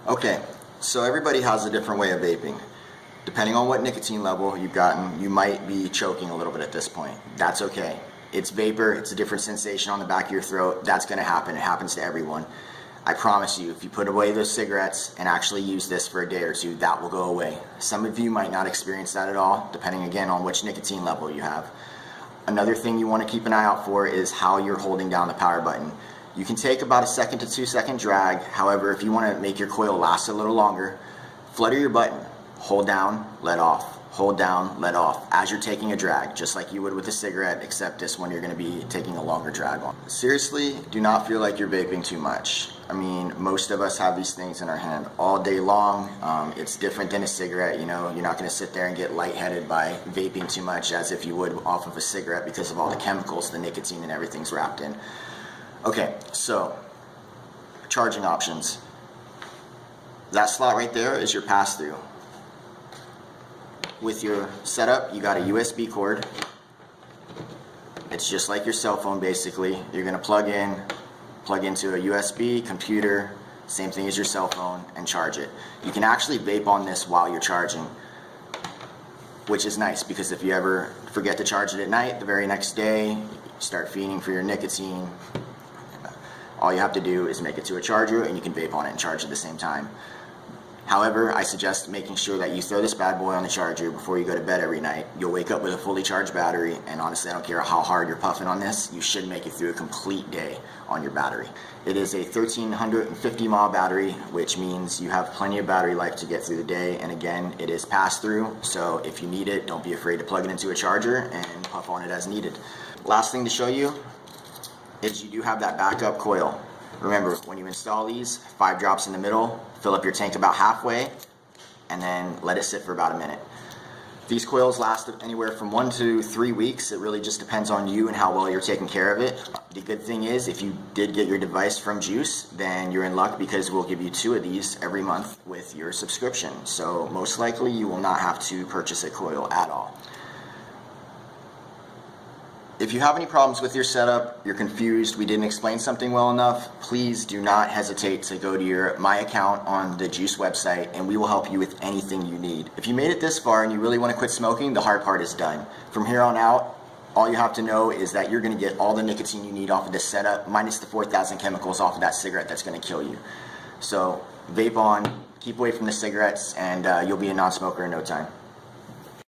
Okay, so everybody has a different way of vaping. Depending on what nicotine level you've gotten, you might be choking a little bit at this point. That's okay. It's vapor, it's a different sensation on the back of your throat. That's gonna happen, it happens to everyone. I promise you, if you put away those cigarettes and actually use this for a day or two, that will go away. Some of you might not experience that at all, depending again on which nicotine level you have. Another thing you wanna keep an eye out for is how you're holding down the power button. You can take about a 1 to 2 second drag. However, if you want to make your coil last a little longer, flutter your button, hold down, let off, hold down, let off, as you're taking a drag, just like you would with a cigarette, except this one you're going to be taking a longer drag on. Seriously, do not feel like you're vaping too much. I mean, most of us have these things in our hand all day long. It's different than a cigarette, you know. You're not going to sit there and get lightheaded by vaping too much as if you would off of a cigarette because of all the chemicals, the nicotine and everything's wrapped in. Okay, so charging options. That slot right there is your pass-through. With your setup, you got a USB cord. It's just like your cell phone basically. You're gonna plug into a USB, computer, same thing as your cell phone, and charge it. You can actually vape on this while you're charging, which is nice because if you ever forget to charge it at night, the very next day, you start feeding for your nicotine. All you have to do is make it to a charger and you can vape on it and charge at the same time. However, I suggest making sure that you throw this bad boy on the charger before you go to bed every night. You'll wake up with a fully charged battery, and honestly, I don't care how hard you're puffing on this, you should make it through a complete day on your battery. It is a 1350 mAh battery, which means you have plenty of battery life to get through the day, and again, it is pass-through, so if you need it, don't be afraid to plug it into a charger and puff on it as needed. Last thing to show you is you do have that backup coil. Remember, when you install these, 5 drops in the middle, fill up your tank about halfway, and then let it sit for about a minute. These coils last anywhere from 1 to 3 weeks. It really just depends on you and how well you're taking care of it. The good thing is, if you did get your device from Juice, then you're in luck because we'll give you 2 of these every month with your subscription. So most likely you will not have to purchase a coil at all. If you have any problems with your setup, you're confused, we didn't explain something well enough, please do not hesitate to go to my account on the Juice website and we will help you with anything you need. If you made it this far and you really want to quit smoking, the hard part is done. From here on out, all you have to know is that you're going to get all the nicotine you need off of this setup, minus the 4,000 chemicals off of that cigarette that's going to kill you. So vape on, keep away from the cigarettes, and you'll be a non-smoker in no time.